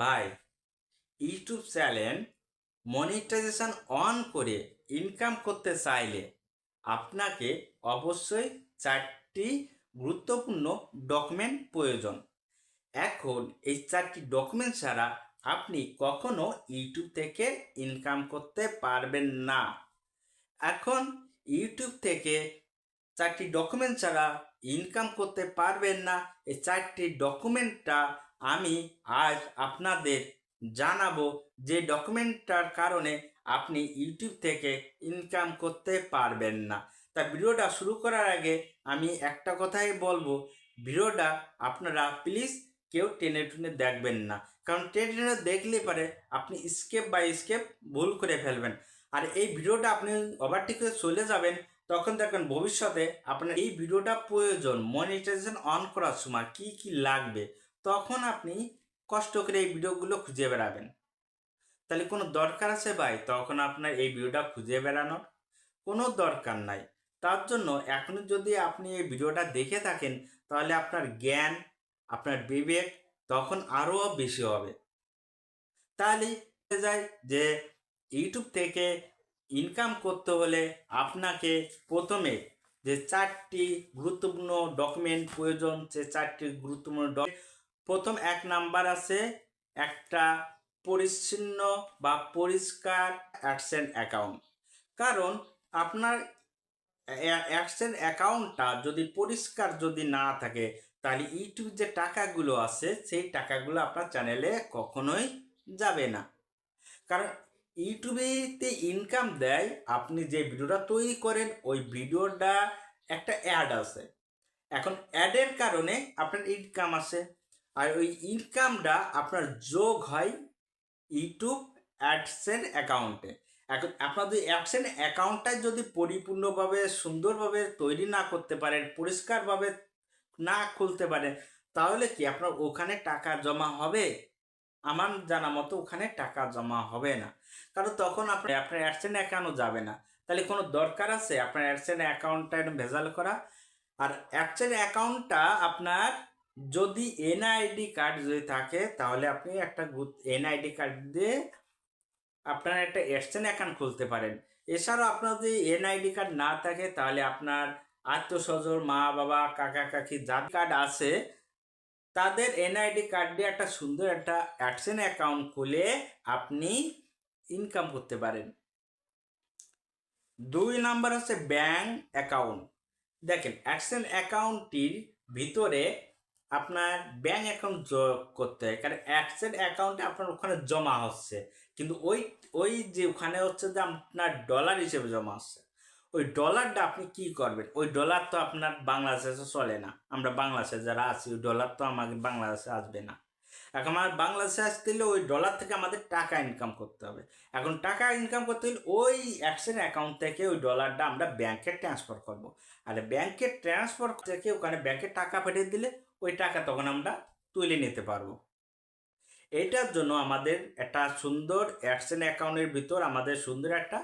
ভাই, YouTube channel monetization on করে income করতে চাইলে আপনাকে অবশ্যই 4টি গুরুত্বপূর্ণ ডকুমেন্ট প্রয়োজন। এখন এই 4টি ডকুমেন্ট ছাড়া আপনি কখনো ইউটিউব থেকে ইনকাম করতে পারবেন না। এখন ইউটিউব থেকে 4টি ডকুমেন্ট ছাড়া ইনকাম করতে পারবেন না। এই 4টি ডকুমেন্টটা আমি আজ আপনাদের জানাবো, যে ডকুমেন্টটার কারণে আপনি ইউটিউব থেকে ইনকাম করতে পারবেন না। তা ভিডিওটা শুরু করার আগে আমি একটা কথাই বলবো, ভিডিওটা আপনারা প্লিজ কেউ টেনে টুনে দেখবেন না, কারণ টেনে টেনে দেখলে পারে আপনি স্টেপ বাই স্টেপ ভুল করে ফেলবেন। আর এই ভিডিওটা আপনি ওভারটেক করে চলে যাবেন, তখন দেখবেন ভবিষ্যতে আপনার এই ভিডিওটা প্রয়োজন মনিটাইজেশন অন করার সময় কি কি লাগবে, তখন আপনি কষ্ট করে এই ভিডিওগুলো খুঁজে বেড়াবেন। তাহলে কোনো দরকার আছে ভাই তখন আপনার এই ভিডিওটা খুঁজে বেড়ানোর? কোনো দরকার নাই। তার জন্য এখন যদি আপনি এই ভিডিওটা দেখে থাকেন, তাহলে আপনার জ্ঞান, আপনার বিবেক তখন আরও বেশি হবে। তাহলেই যায় যে ইউটিউব থেকে ইনকাম করতে হলে আপনাকে প্রথমে যে 4টি গুরুত্বপূর্ণ ডকুমেন্ট প্রয়োজন, যে 4টি গুরুত্বপূর্ণ প্রথম 1 নাম্বার আছে একটা পরিচ্ছন্ন বা পরিষ্কার অ্যাডসেন্স অ্যাকাউন্ট। কারণ আপনার অ্যাডসেন্স অ্যাকাউন্টটা যদি পরিষ্কার যদি না থাকে, তাহলে ইউটিউব যে টাকাগুলো আছে সেই টাকাগুলো আপনার চ্যানেলে কখনোই যাবে না। কারণ ইউটিউবেতে ইনকাম দেয় আপনি যে ভিডিওটা তৈরি করেন, ওই ভিডিওটা একটা অ্যাড আছে। এখন অ্যাডের কারণে আপনার ইনকাম আসে, আর ওই ইনকামটা আপনার যোগ হয় ইউটিউব অ্যাডসেন্স অ্যাকাউন্টে। এখন আপনাদের অ্যাডসেন্স অ্যাকাউন্টটাই যদি পরিপূর্ণভাবে সুন্দরভাবে তৈরি না করতে পারেন, পরিষ্কারভাবে না খুলতে পারেন, তাহলে কি আপনার ওখানে টাকা জমা হবে? আমার জানা মতো ওখানে টাকা জমা হবে না, কারণ তখন আপনার অ্যাডসেন্স অ্যাকাউন্টও যাবে না। তাহলে কোনো দরকার আছে আপনার অ্যাডসেন্স অ্যাকাউন্টটা ভেজাল করা? আর অ্যাডসেন্স অ্যাকাউন্টটা আপনার যদি এনআইডি কার্ড যদি থাকে, তাহলে আপনি একটা এনআইডি কার্ড দিয়ে আপনার একটা অ্যাডসেন্স অ্যাকাউন্ট খুলতে পারেন। এছাড়াও আপনার যদি এনআইডি কার্ড না থাকে, তাহলে আপনার আত্মীয়স্বজন, মা বাবা, কাকা কাকি যার কার্ড আছে, তাদের এনআইডি কার্ড দিয়ে একটা সুন্দর একটা অ্যাডসেন্স অ্যাকাউন্ট খুলে আপনি ইনকাম করতে পারেন। 2 নাম্বার হচ্ছে ব্যাংক অ্যাকাউন্ট। দেখেন অ্যাডসেন্স অ্যাকাউন্টটির ভিতরে আপনার ব্যাংক অ্যাকাউন্ট যোগ করতে হয়, কারণ অ্যাডসেন্স অ্যাকাউন্টে আপনার ওখানে জমা হচ্ছে, কিন্তু ওই ওই যে ওখানে হচ্ছে যে আপনার ডলার হিসেবে জমা হচ্ছে। ওই ডলারটা আপনি কি করবেন? ওই ডলার তো আপনার বাংলাদেশে চলে না, আমরা বাংলাদেশে যারা আছি ওই ডলার তো আমাদের বাংলাদেশে আসবে না। এখন আমার বাংলাদেশে আসতে হলে ওই ডলার থেকে আমাদের টাকা ইনকাম করতে হবে। এখন টাকা ইনকাম করতে হলে ওই অ্যাডসেন্স অ্যাকাউন্ট থেকে ওই ডলারটা আমরা ব্যাংকে ট্রান্সফার করব। আর ব্যাংকে ট্রান্সফার থেকে ওখানে ব্যাংকে টাকা পাঠিয়ে দিলে ওই টাকা তখন আমরা তুলে নিতে পারবো। এইটার জন্য আমাদের একটা সুন্দর অ্যাডসেন্স অ্যাকাউন্টের ভিতর আমাদের সুন্দর একটা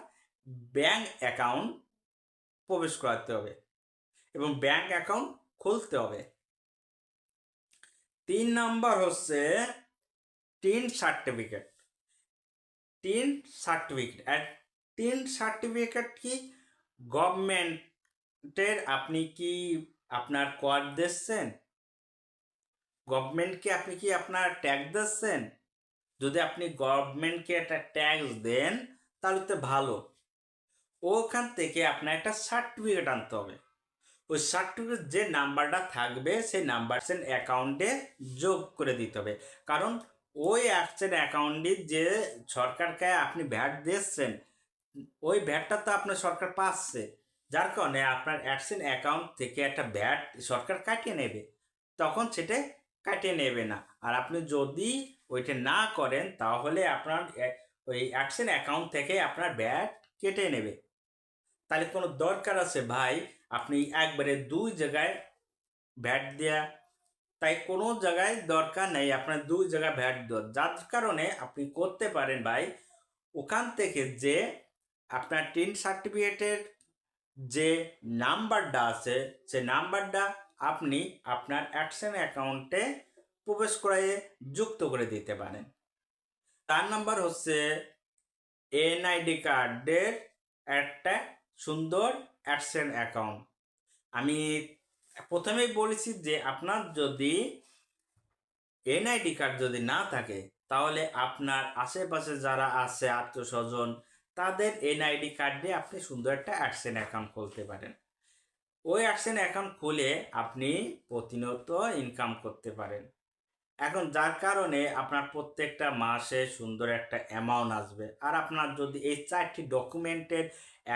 ব্যাংক অ্যাকাউন্ট প্রবেশ করাতে হবে এবং ব্যাংক অ্যাকাউন্ট খুলতে হবে। 3 নম্বর হচ্ছে টিন সার্টিফিকেট। টিন সার্টিফিকেট আর টিন সার্টিফিকেট কি? গভর্নমেন্টের আপনি কি আপনার কর দিচ্ছেন? গভর্নমেন্টকে আপনি কি আপনার ট্যাক্স দিচ্ছেন? যদি আপনি গভর্নমেন্টকে একটা ট্যাক্স দেন তাহলে তো ভালো। ওখান থেকে আপনার একটা সার্টিফিকেট আনতে হবে। ওই সার্টিফিকেট যে নাম্বারটা থাকবে সেই নাম্বার অ্যাকাউন্টে যোগ করে দিতে হবে। কারণ ওই অ্যাপসের অ্যাকাউন্টে যে সরকারকে আপনি ভ্যাট দিচ্ছেন, ওই ভ্যাটটা তো আপনার সরকার পাচ্ছে, যার কারণে আপনার অ্যাডসেন্স অ্যাকাউন্ট থেকে একটা ভ্যাট সরকার কাটিয়ে নেবে, তখন সেটা কাটিয়ে নেবে না। আর আপনি যদি ওইটা না করেন, তাহলে আপনার ওই অ্যাডসেন্স অ্যাকাউন্ট থেকে আপনার ভ্যাট কেটে নেবে। তাহলে কোনো দরকার আছে ভাই আপনি একবারে 2 জায়গায় ভ্যাট দেওয়া? তাই কোনো জায়গায় দরকার নেই আপনার 2 জায়গায় ভ্যাট দেওয়া। যার কারণে আপনি করতে পারেন ভাই, ওখান থেকে যে আপনার টিন সার্টিফিকেটের যে নাম্বারটা আছে, সে নাম্বারটা আপনি আপনার অ্যাডসেন্স অ্যাকাউন্টে প্রবেশ করিয়ে যুক্ত করে দিতে পারেন। 4 নাম্বার হচ্ছে এনআইডি কার্ডের একটা সুন্দর অ্যাডসেন্স অ্যাকাউন্ট। আমি প্রথমেই বলেছি যে আপনার যদি এনআইডি কার্ড যদি না থাকে তাহলে আপনার আশেপাশে যারা আছে আত্মীয় স্বজন তাদের এনআইডি কার্ড দিয়ে আপনি সুন্দর একটা অ্যাডসেন্স অ্যাকাউন্ট খুলতে পারেন। ওই অ্যাডসেন্স অ্যাকাউন্ট খুলে আপনি প্রতিনিয়ত ইনকাম করতে পারেন। এখন যার কারণে আপনার প্রত্যেকটা মাসে সুন্দর একটা অ্যামাউন্ট আসবে। আর আপনার যদি এই 4টি ডকুমেন্টের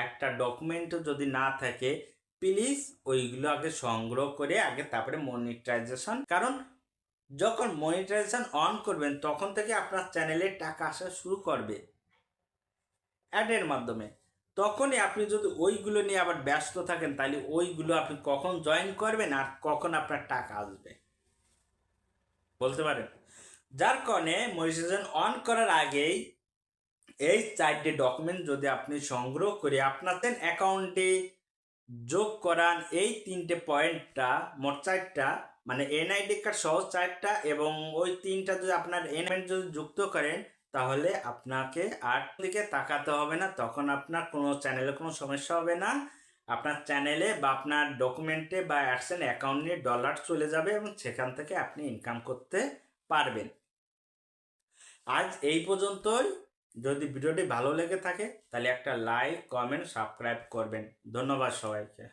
একটা ডকুমেন্টও যদি না থাকে, প্লিজ ওইগুলো আগে সংগ্রহ করে আগে তারপরে মনিটাইজেশন, কারণ যখন মনিটাইজেশন অন করবেন তখন থেকে আপনার চ্যানেলে টাকা আসা শুরু করবে অ্যাডের মাধ্যমে। তখনই আপনি যদি ওইগুলো নিয়ে আবার ব্যস্ত থাকেন তাহলে ওইগুলো আপনি কখন জয়েন করবেন আর কখন আপনার টাকা আসবে বলতে পারেন। যার কারণে মনিটাইজেশন অন করার আগেই এই 4টি ডকুমেন্ট যদি আপনি সংগ্রহ করে আপনার অ্যাকাউন্টে যোগ করান, এই 3টে পয়েন্টটা মোট 4টা, মানে এনআইডি কার্ড সহ 4টা এবং ওই 3টা যদি আপনার এনআইডি যদি যুক্ত করেন তাহলে আপনাকে আর দিকে তাকাতে হবে না। তখন আপনার কোনো চ্যানেলে কোনো সমস্যা হবে না। আপনার চ্যানেলে বা আপনার ডকুমেন্টে বা অ্যাডসেন্স অ্যাকাউন্টে ডলার চলে যাবে এবং সেখান থেকে আপনি ইনকাম করতে পারবেন। আজ এই পর্যন্তই। যদি ভিডিওটি ভালো লেগে থাকে তাহলে একটা লাইক, কমেন্ট, সাবস্ক্রাইব করবেন। ধন্যবাদ সবাইকে।